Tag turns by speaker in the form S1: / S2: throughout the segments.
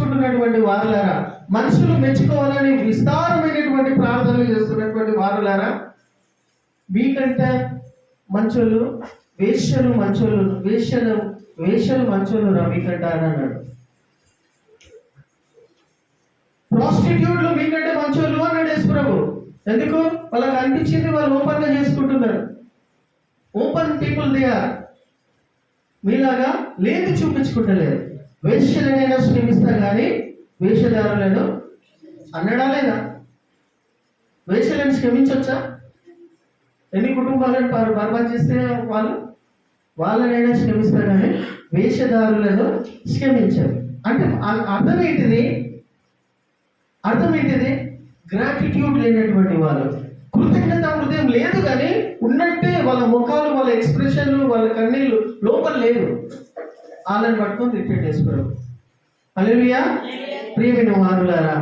S1: చేసుకుంటున్నటువంటి వారులారా, మనుషులు మెచ్చుకోవాలని విస్తారమైనటువంటి ప్రార్థనలు చేస్తున్నటువంటి వారులారా, మీకంటే మంచోళ్ళు వేశ్యలు మంచోళ్ళు, వేశ్యలు మంచోళ్ళు రా మీకంట అని అన్నాడు. ప్రాస్టిట్యూట్లు మీకంటే మంచోళ్ళు అన్నాడు యేసు ప్రభు. ఎందుకు? వాళ్ళకి అనిపించింది, వాళ్ళు ఓపెన్ గా చేసుకుంటున్నారు. Open people they are. మీలాగా లేదు చూపించుకుంటలేదు. వేశ్యలనైనా క్షమిస్తా కానీ వేషధారులను అన్నడా లేదా? వేశ్యలను క్షమించవచ్చా? ఎన్ని కుటుంబాలను బర్బాద్ చేస్తే వాళ్ళనైనా క్షమిస్తా కానీ వేషధారులను క్షమించారు. అంటే అర్థం ఏంటిది? గ్రాటిట్యూడ్ లేనటువంటి వాళ్ళు, కృతజ్ఞత హృదయం లేదు కానీ ఉన్నట్టే వాళ్ళ ముఖాలు, వాళ్ళ ఎక్స్ప్రెషన్లు, వాళ్ళ కన్నీళ్ళు లోపల లేదు. వాళ్ళని పట్టుకొని రిపీట్ చేసుకోరు. హల్లెలూయా. ప్రియమైన వారులారా,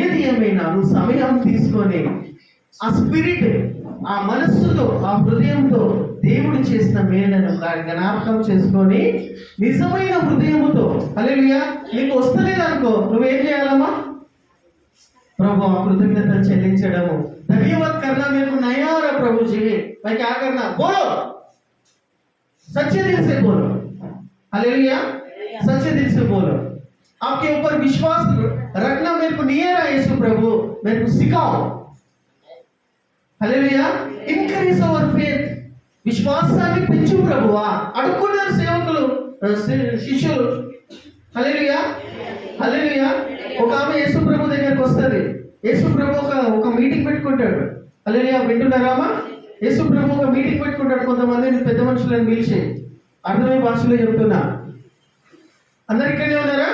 S1: ఏది ఏమైనా నువ్వు సమయం తీసుకొని ఆ స్పిరిట్, ఆ మనస్సుతో, ఆ హృదయంతో దేవుడు చేసిన మేలను జ్ఞాపకం చేసుకొని నిజమైన హృదయముతో, హల్లెలూయా, నీకు వస్తలేదనుకో నువ్వేం చేయాలమ్మా? प्रभु कृतज्ञता చెల్లించడము. धन्यवाद करना मेरे को नहीं आ रहा प्रभु जी, मैं क्या करना? बोलो, सच्चे दिल से बोलो। हालेलुया, सच्चे दिल से बोलो। आपके ऊपर विश्वास रखना मेरे को नहीं आ रहा यीशु प्रभु, मेरे को सिखाओ। हालेलुया, इंक्रीज अवर फेथ. విశ్వాసాన్ని పెంచు ప్రభువా అడుక్కున్నారు సేవకులు, శిష్యులు. హల్లెలూయా, హల్లెలూయా. ఒక ఆమె యేసు ప్రభు దగ్గరికి వస్తుంది. యేసు ప్రభు ఒక మీటింగ్ పెట్టుకుంటాడు. హల్లెలూయా, వింటున్నారామా? యేసు ప్రభు ఒక మీటింగ్ పెట్టుకుంటాడు. కొంతమందిని పెద్ద మనుషులను పిలిచి, అర్థమయ్యే భాషలో చెప్తున్నా, అందరు ఇక్కడనే ఉన్నారా?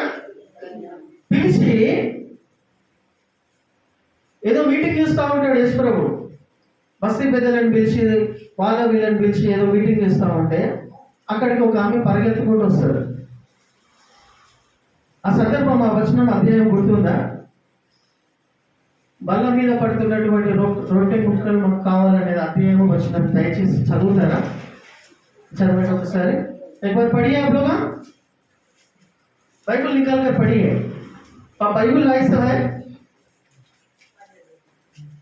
S1: పిలిచి ఏదో మీటింగ్ చేస్తూ ఉంటాడు యేసు ప్రభు. బస్తీ పెద్దలను పిలిచి, వీళ్ళని పిలిచి ఏదో మీటింగ్ చేస్తూ ఉంటే అక్కడికి ఒక ఆమె పరిగెత్తుకుంటూ వస్తాడు. ఆ సందర్భం, ఆ వచనం అధ్యాయం గుర్తుందా? బల్ల మీద పడుతున్నటువంటి రొట్టె ముక్కలు మాకు కావాలనేది అధ్యాయం వచనం దయచేసి చదువుతారా? చదవండి ఒకసారి. एक पढ़िए आप लोग, बाइबल निकाल कर पढ़िए। आप बाइबल कैसा है?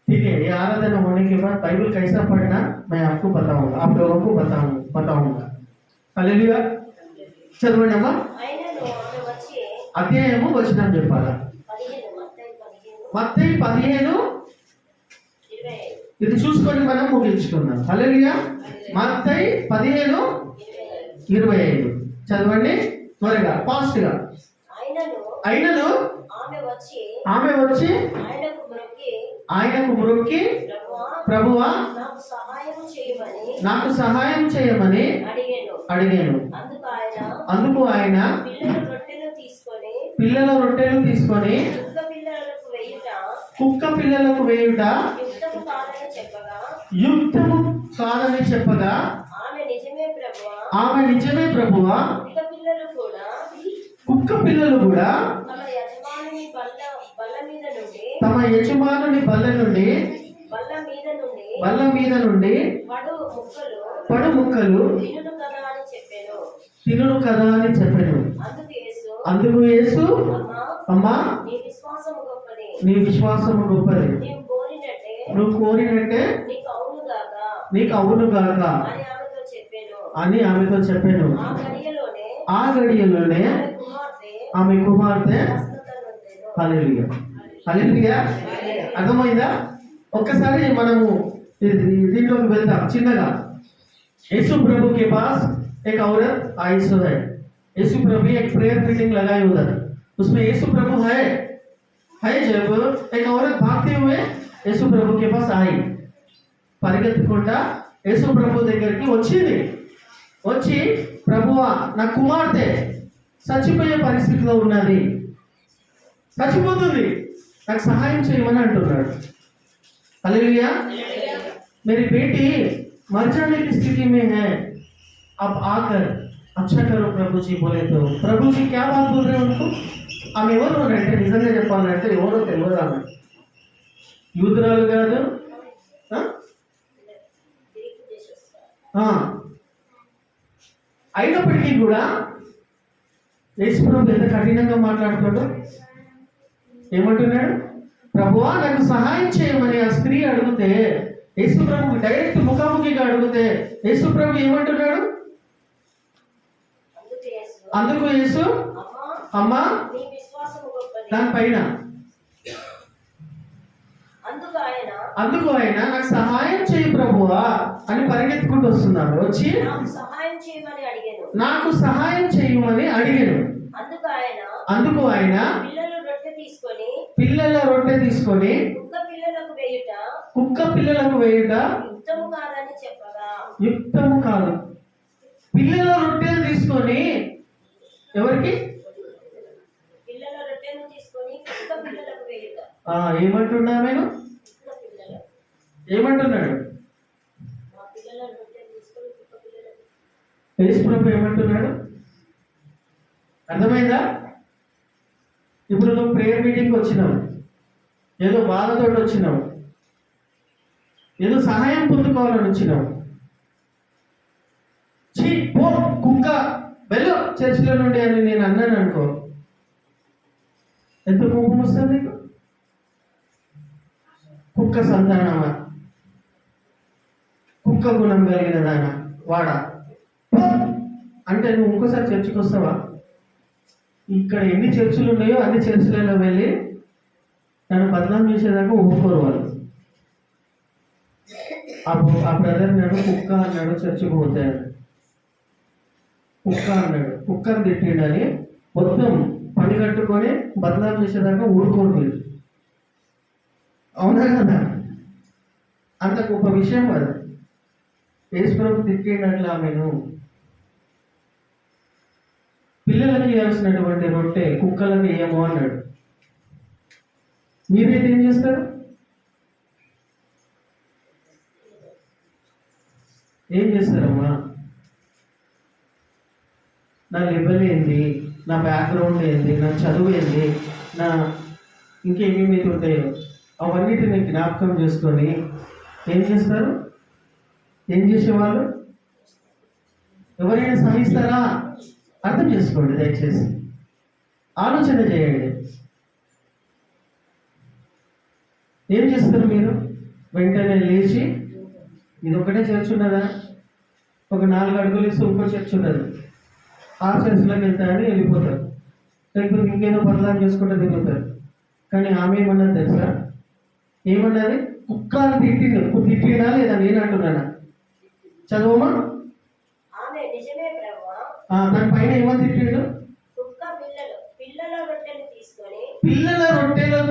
S1: ठीक है, ये आराधना होने के बाद बाइबल कैसा पढ़ना मैं आपको बताऊंगा, आप लोगों को बताऊंगा। हालेलुया, చదవండి అమ్మా. అధ్యాయము వచనం చెప్పాలా? మత్తయి 15, ఇది చూసుకొని మనం ముగించుకుందాం. హల్లెలూయా. మత్తయి 15:25 చదవండి త్వరగా, ఫాస్ట్ గా. అయినను ఆమె వచ్చి ఆయనకు మ్రొక్కి ప్రభువా నాకు సహాయం చేయమని అడిగాను. అందుకు ఆయన పిల్లల రొట్టెలు తీసుకొని కుక్క పిల్లలకు వేయుట యుక్తము కాదని చెప్పగా ఆమె నిజమే ప్రభువా, కుక్క పిల్లలు కూడా తమ యజమానుని బల్ల మీద నుండి పడు ముక్కలు తినును కదా అని చెప్పాను. అందుకు యేసు, అమ్మా నీ విశ్వాసము గొప్పది, నువ్వు కోరినట్టే నీకు అవును గాక అని ఆమెతో చెప్పాను. ఆ గడియలోనే ఆమె కుమార్తె. హల్లెలూయా, హల్లెలూయా. అర్థమైందా? ఒక్కసారి మనము దీంట్లోకి వెళ్దాం చిన్నగా. यीशु प्रभु के पास एक औरत आई है। यीशु प्रभु एक प्रेयर मीटिंग लगाई उधर, उसमें यीशु प्रभु है जब एक औरत भागते हुए यीशु प्रभु के पास आई, పరిగెత్తుకుంటా యేసు ప్రభు దగ్గరికి వచ్చి ప్రభువా నా కుమార్తె చచ్చిపోయే పరిస్థితిలో ఉన్నది, చచ్చిపోతుంది, నాకు సహాయం చేయమని అంటున్నాడు. हालेलुया। मेरी बेटी मर जाने की स्थिति में है, अब आकर अच्छा करो प्रभु जी बोले तो प्रभु जी क्या बात बोल रहे हैं उनको? ఆమె ఎవరు అంటే నిజంగా చెప్పాలంటే ఎవరో తెలియదు. ఆమె యూదురాలు కాదు, అయినప్పటికీ కూడా యేసు ప్రభు ఎంత కఠినంగా మాట్లాడుతాడు. ఏమంటున్నాడు? ప్రభువా నాకు సహాయం చేయమని ఆ స్త్రీ అడిగితే, యేసు ప్రభు డైరెక్ట్ ముఖాముఖిగా అడిగితే యేసు ప్రభు ఏమంటున్నాడు? అందుకు యేసు అమ్మా దానిపైన అందుకు ఆయన నాకు సహాయం చేయి ప్రభువా అని పరిగెత్తుకుంటూ వస్తున్నాడు. వచ్చి నాకు సహాయం చేయమని అడిగాను. అందుకు ఆయన పిల్లల రొట్టె తీసుకొని కుక్క పిల్లలకు వేయుట యుక్తము కాదు. పిల్లల రొట్టెను తీసుకొని ఎవరికి? ఏమంటున్నా నేను? ఏమంటున్నాడు? యేసు ప్రభు ఏమంటున్నాడు? అర్థమైందా? ఇప్పుడు నువ్వు ప్రేయర్ మీటింగ్కి వచ్చినావు, ఏదో బాధతో వచ్చినావు, ఏదో సహాయం పొందుకోవాలని వచ్చినావు. పో కుక్క వెళ్ళు చర్చిలో నుండి అని నేను అన్నాను అనుకో, ఎంత కోపం వస్తుంది నీకు? కుక్క సంతానమా, కుక్క గుణం కలిగిన దానా, వాడా అంటే నువ్వు ఇంకోసారి చర్చికి వస్తావా? ఇక్కడ ఎన్ని చర్చిలు ఉన్నాయో అన్ని చర్చిలలో వెళ్ళి నన్ను బదనాం చేసేదాకా ఒప్పుకోరు వాళ్ళు. ఆ బ్రదర్ నాడు కుక్క అన్నాడు, చర్చికి పోతాడు. కుక్క అన్నాడు, కుక్కను తిట్టిండని మొత్తం పని కట్టుకొని బదనాం చేసేదాకా ఊరుకోరు మీరు. అవునా కదా? అంత గొప్ప విషయం అది. యేసు ప్రభు తిట్టిండట్లా ఆమెను. పిల్లలకి ఇవ్వాల్సినటువంటి రొట్టె కుక్కలకి ఏమో అన్నాడు. మీరైతే ఏం చేస్తారు? ఏం చేస్తారమ్మా? నా లెవెల్ ఏంది, నా బ్యాక్గ్రౌండ్ ఏంది, నా చదువు ఏంది, నా ఇంకేమేమి ఉంటాయో అవన్నిటిని జ్ఞాపకం చేసుకొని ఏం చేస్తారు? ఏం చేసేవాళ్ళు? ఎవరైనా సహిస్తారా? అర్థం చేసుకోండి, దయచేసి ఆలోచన చేయండి. ఏం చేస్తారు మీరు? వెంటనే లేచి ఇది ఒకటే చర్చ్ ఉన్నదా, ఒక 4 అడుగులు ఇస్తే ఇంకో చర్చ్ ఉన్నది, ఆ చర్చ్లోకి వెళ్తారని వెళ్ళిపోతారు. లేకపోతే ఇంకేదో బదలాం చేసుకుంటే తిరుగుతారు. కానీ ఆమె ఏమన్నది తెలుసా? ఏమన్నది? కుక్క తిట్టినా లేదా నేను అంటున్నానా? చదవమా. దాని పైన ఏమని తిట్టిండు? పిల్లల రొట్టెలు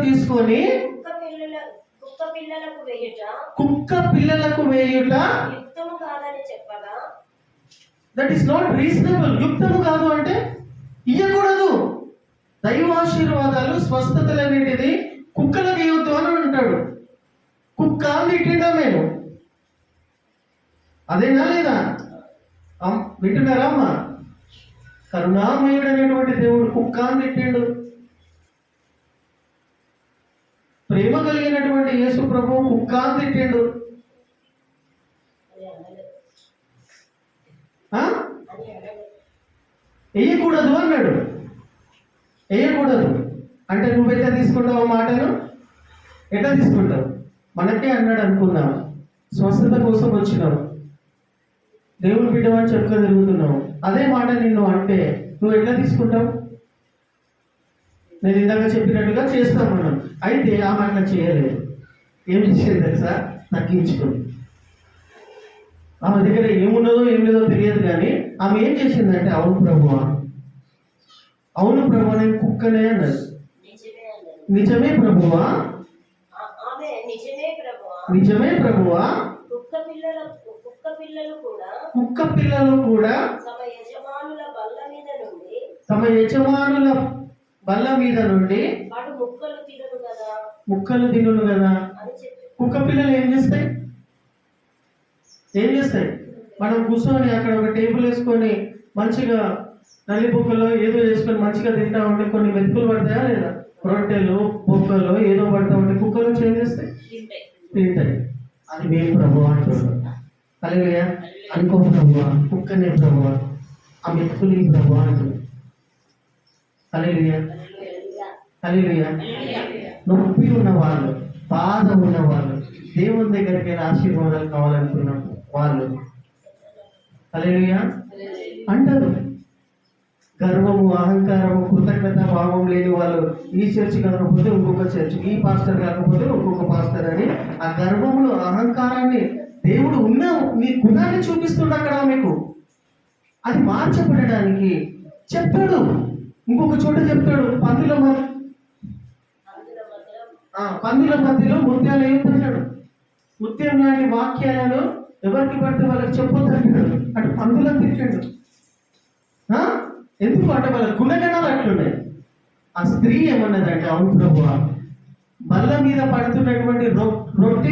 S1: తీసుకొని కుక్క పిల్లలకు వేయుట దట్ ఈస్ నాట్ రీజనబుల్. యుక్తము కాదు అంటే ఇయ్యకూడదు. దైవాశీర్వాదాలు స్వస్థతలన్నిటిది కుక్కలకు ఇవ్వద్దు అని అంటాడు. కుక్క తిట్టిండా మేము? అదేనా లేదా? వింటున్నారా అమ్మా? కరుణామయుడు అనేటువంటి దేవుడు కుక్క తిట్టిండు. ప్రేమ కలిగినటువంటి యేసు ప్రభువు కుక్క తిట్టిండు. వేయకూడదు అన్నాడు. వేయకూడదు అంటే నువ్వు ఎట్లా తీసుకుంటావు మాటను? ఎట్లా తీసుకుంటావు? మనకే అన్నాడు అనుకుందాం, స్వస్థత కోసం వచ్చినావు, దేవుని బిడ్డమని చెప్పుకొని తిరుగుతున్నావు. అదే మాట నిన్ను అంటే నువ్వు ఎట్లా తీసుకుంటావు? నేను ఇందాక చెప్పినట్టుగా చేస్తాం మనం. అయితే ఆమె అట్లా చేయలేదు. ఏం చేసేది తెలుసా? తగ్గించుకుంది. ఆమె దగ్గర ఏమున్నదో ఏం లేదో తెలియదు, కానీ ఆమె ఏం చేసిందంటే అవును ప్రభువా, అవును ప్రభు నేను కుక్కనే అన్నది. నిజమే ప్రభువా, నిజమే ప్రభువా. కుక్క పిల్లలు కూడా తమ యజమానుల బల్ల మీద నుండి ముక్కలు తినును కదా. కుక్క పిల్లలు ఏం చేస్తాయి? మనం కూర్చొని అక్కడ ఒక టేబుల్ వేసుకొని మంచిగా నల్లి బొక్కలో ఏదో వేసుకొని మంచిగా తింటా ఉంటే కొన్ని మెతుకులు పడతాయా లేదా? రొట్టెలు బొక్కలు ఏదో పడతా ఉంటే కుక్కలు ఏం చేస్తాయి? తింటాయి. అది మేము ప్రభు అంటున్నాం. హల్లెలూయా. అనుకో ప్రభు, కుక్కనే ప్రభు, ఆ మెతుకులు ప్రభు అంటున్నాం. హల్లెలూయా, హల్లెలూయా. నొప్పి ఉన్నవాళ్ళు, బాధ ఉన్నవాళ్ళు, దేవుని దగ్గరికి వెళ్ళి ఆశీర్వాదాలు కావాలనుకున్న వాళ్ళు హల్లెలూయా అంటారు. గర్వము, అహంకారము, కృతజ్ఞత భావం లేని వాళ్ళు ఈ చర్చ్ కాకపోతే ఇంకొక చర్చ్, ఈ పాస్టర్ కాకపోతే ఇంకొక పాస్టర్ అని ఆ గర్వములు, అహంకారాన్ని దేవుడు ఉన్న మీ గుణాన్ని చూపిస్తుండ అక్కడ మీకు. అది మార్చబడడానికి చెప్తాడు. ఇంకొక చోట చెప్తాడు, పందుల మధ్యలో ముత్యాలు ఏమంటాడు, ముత్యం లాంటి వాక్యాలను ఎవరికి పడితే వాళ్ళకి చెప్పొద్దు అంటాడు. అటు పందులను తిట్టాడు. ఎందుకు అంటే వాళ్ళ గుణగణాలు అట్లున్నాయి. ఆ స్త్రీ ఏమన్నదంటే, అవును ప్రభువా, బల్ల మీద పడుతున్నటువంటి రొట్టె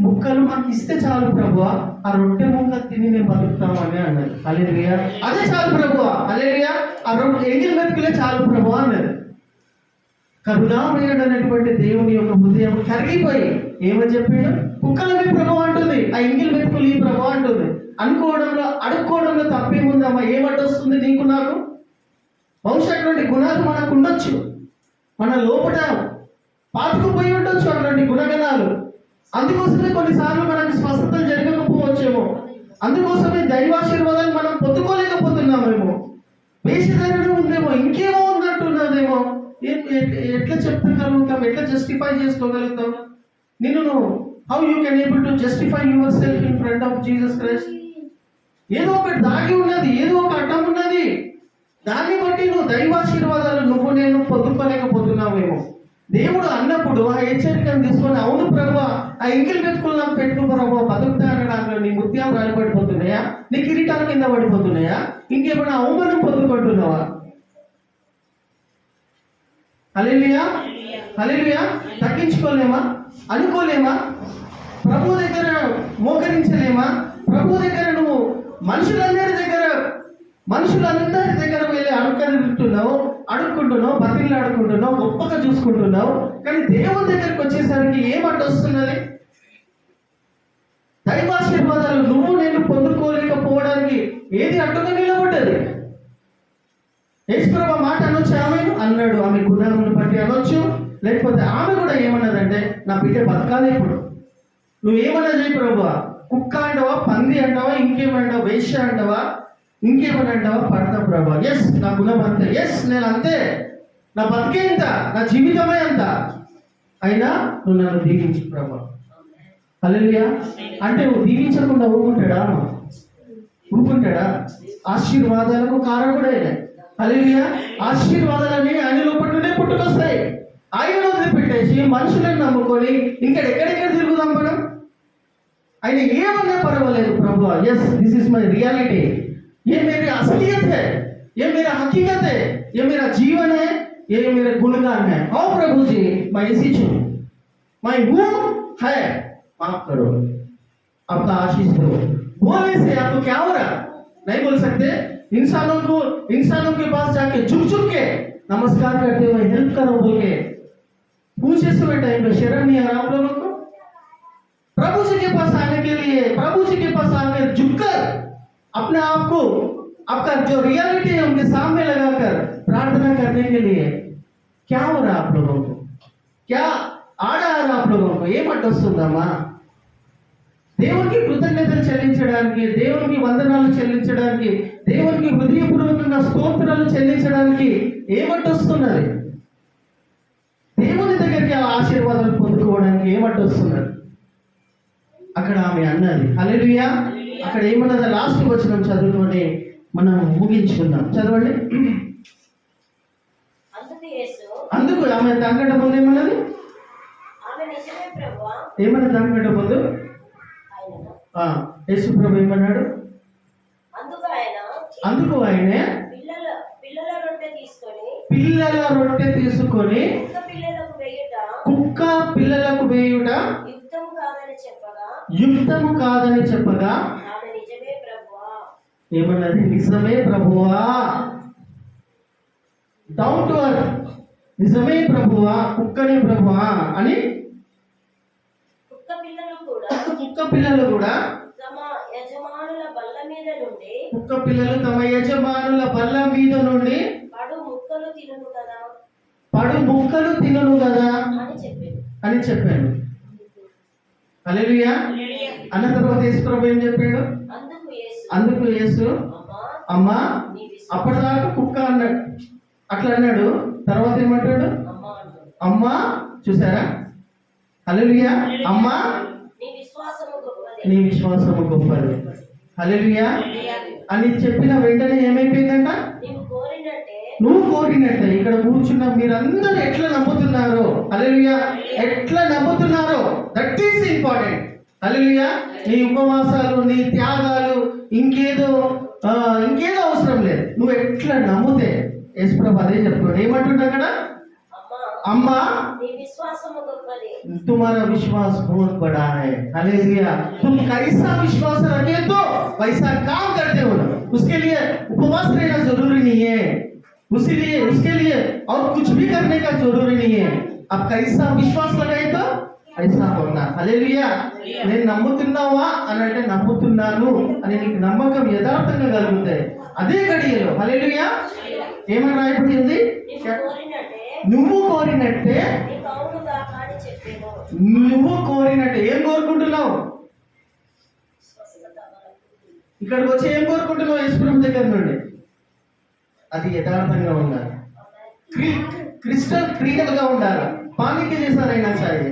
S1: ముక్కలు మాకు ఇస్తే చాలు ప్రభువా, ఆ రొట్టె ముక్క తిని మేము బతుకుతామని అన్నది. హల్లెలూయా, అదే చాలు ప్రభువా. హల్లెలూయా, ఆ ఎంగిల్ మెతుకులే చాలు ప్రభువా అన్నది. కరుణామయుడు అనేటువంటి దేవుని యొక్క హృదయం కరిగిపోయి ఏమని చెప్పాడు, కుక్కలవి ప్రభు అంటుంది, ఆ ఎంగిల్ మెతుకులు ఈ ప్రభు అంటుంది. అడుక్కోవడంలో తప్పేముందమ్మా? ఏమడ్డొస్తుంది నీకు నాకు? బహుశా అటువంటి గుణాలు మనకు ఉండొచ్చు, మన లోపల పాతుకుపోయి ఉండొచ్చు అటువంటి గుణగణాలు. అందుకోసమే కొన్నిసార్లు మనకు స్వస్థతలు జరగకపోవచ్చేమో, అందుకోసమే దైవాశీర్వాదాలు మనం పొందుకోలేకపోతున్నామేమో, వేషధారణ ఉందేమో, ఇంకేమో ఉన్నట్టున్నదేమో. ఎట్లా చెప్పగలుగుతాం, ఎట్లా జస్టిఫై చేసుకోగలుగుతాం నిన్ను? How you can able to justify your self in front of Jesus Christ? ఏదో ఒకటి దాగి ఉన్నది, ఏదో ఒక అడ్డం ఉన్నది. దాన్ని బట్టి నువ్వు దైవాశీర్వాదాలు నేను పొందుకోలేకపోతున్నావేమో. దేవుడు అన్నప్పుడు ఆ హెచ్చరికను తీసుకొని, అవును ప్రభువా, ఆ ఎంగిల్ మెతుకులు నాకు పెట్టుకు ప్రభువా, బతుకుతా అనడానికి నీ ముత్యాలు రాలిపడిపోతున్నాయా, నీ కిరీటాల కింద పడిపోతున్నాయా, ఇంకేమైనా అవమానం పొందుకుంటున్నావా? హల్లెలూయా, హల్లెలూయా. తగ్గించుకోలేమా, అనుకోలేమా, ప్రభు దగ్గర మోకరించలేమా? ప్రభు దగ్గర నువ్వు మనుషులందరి దగ్గర వెళ్ళి అడుక్కుంటున్నావు, బతిళ్ళు ఆడుకుంటున్నావు, గొప్పగా చూసుకుంటున్నావు. కానీ దేవుని దగ్గరికి వచ్చేసరికి ఏమడ్డొస్తున్నది? దైవాశీర్వాదాలు నేను పొందుకోలేకపోవడానికి ఏది అడ్డుగా నిలబడ్డది? యేసుప్రభు మాట అనొచ్చు, ఆమె అన్నాడు, ఆమె గుణాలను బట్టి అనొచ్చు. లేకపోతే ఆమె కూడా ఏమన్నదంటే, నా బిడ్డ బతకాలి. ఇప్పుడు నువ్వేమన్నా చేయి ప్రభువా, కుక్క అంటావా, పంది అంటావా, ఇంకేమంటావా, వేశ్య అంటావా, ఇంకేమని అంటావా, పడతా ప్రభువా. ఎస్, నా గుణం అంతే, ఎస్ నేను అంతే, నా బతికే ఇంత, నా జీవితమే అంత, అయినా నువ్వు నన్ను దీవించు ప్రభువా. హల్లెలూయా అంటే నువ్వు దీవించకుండా ఊరుకుంటాడా? ఆశీర్వాదాలకు కారకుడే. హల్లెలూయా, ఆశీర్వాదాలని ఆయన లోపల నుండే పుట్టుకొస్తాయి. ఆయన వదిలిపెట్టేసి మనుషులను నమ్ముకొని ఇంకా ఎక్కడెక్కడ తిరుగుదాం మనం? ఆయన ఏమన్నా పర్వాలేదు ప్రభువా, yes this is my reality, ये मेरी असलियत है, ये मेरा हकीकत है, ये मेरा जीवन है, ये मेरे गुणगान है। आओ प्रभु जी, मैं इसी छू, मैं हूँ है, माफ करो, आपका आशीष दो। बोलने से आपको क्या हो रहा? नहीं बोल सकते। इंसानों के पास जाके झुक के नमस्कार करते हुए हेल्प करो बोल के पूछे समय टाइम पे शर्म नहीं आ रहा आप लोगों को? प्रभु जी के पास आने के लिए, प्रभु जी के पास आकर झुककर अपने आप को, आपका जो रियलिटी है उनके सामने लगाकर प्रार्थना करने के लिए क्या हो रहा आप लोगों को? क्या आ रहा आप लोगों को? ये मत వస్తుందమ్మా దేవునికి కృతజ్ఞతలు చెల్లించడానికి, దేవునికి వందనాలు చెల్లించడానికి, దేవునికి హృదయపూర్వకంగా స్తోత్రాలు చెల్లించడానికి ఏమట్టొస్తున్నది? దేవుని దగ్గరికి ఆ ఆశీర్వాదాలు పొందుకోవడానికి ఏమట్టొస్తున్నది? అక్కడ ఆమె అన్నది. హల్లెలూయా. అక్కడ ఏమన్నది? లాస్ట్ వచనం చదువుకొని మనం ముగించుకుందాం. చదవండి. అందుకు ఆమె దానికంటే ముందు ఏమన్నది? ఏమన్నది దానికంటే ముందు? యేసు ప్రభు ఏమన్నాడు? అందుకు ఆయన పిల్లల రొట్టె తీసుకొని కుక్క పిల్లలకు వేయుట యుక్తము కాదని చెప్పగా ఏమన్నది? నిజమే ప్రభువా, డౌన్ టు అర్త్, నిజమే ప్రభువా, కుక్కనే ప్రభువా అని. కుక్క పిల్లలు కూడా కుక్క పిల్లలు తమ యజమానుల బల్ల మీద నుండి పడు ముక్కలు తినును కదా అని చెప్పి అని చెప్పాను. హల్లెలూయా. అన్న తర్వాత యేసు ప్రభు ఏం చెప్పాడు? అందుకు యేసు అమ్మా, అప్పటిదాకా కుక్క అన్నాడు, అట్లా అన్నాడు. తర్వాత ఏమంటాడు? అమ్మా. చూసారా? హల్లెలూయా. అమ్మా నీ విశ్వాసము గొప్పది. హల్లెలూయా అని చెప్పిన వెంటనే ఏమైపోయిందంట? నువ్వు కోరినట్టే. ఇక్కడ కూర్చున్న మీరందరూ ఎట్లా నమ్ముతున్నారో, హల్లెలూయా, ఎట్లా నమ్ముతున్నారో, దట్ ఈస్ ఇంపార్టెంట్. హల్లెలూయా. నీ ఉపవాసాలు, నీ త్యాగాలు, ఇంకేదో అవసరం లేదు. నువ్వు ఎట్లా నమ్ముతే యేసు ప్రభు అదే చెప్తాడు. ఏమంటుండ అక్కడ? अम्मा तुम्हारा विश्वास बहुत बड़ा है। हालेलुया। तुम कैसा विश्वास रखे तो वैसा काम करते हो ना। उसके लिए उपवास रहना जरूरी नहीं है, उसके लिए और कुछ भी करने का जरूरी नहीं है। आप कैसा विश्वास लगाए तो ऐसा होता। हालेलुया। నేను నమ్ముతున్నావా అని అంటే నమ్ముతున్నాను అని నీకు నమ్మకం యథార్థంగా కలుగుతాయి అదే గడియలో. హల్లెలూయా. ఏమని రాయబడింది? నువ్వు కోరినట్టే. నువ్వు కోరినట్టే. ఏం కోరుకుంటున్నావు? ఇక్కడికి వచ్చి ఏం కోరుకుంటున్నావు? యేసుప్రభు దగ్గర నుండి అది యథార్థంగా ఉండాలి, క్రిస్టల్ క్లియర్ గా ఉండాలి. పానికి చేశారైనా సరే,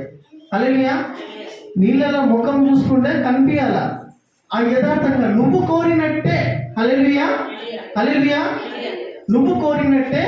S1: హల్లెలూయా, నీళ్ళలో ముఖం చూసుకుంటే కనిపించాలా ఆ యథార్థంగా. నువ్వు కోరినట్టే. హల్లెలూయా. హల్లెలూయా. నువ్వు కోరినట్టే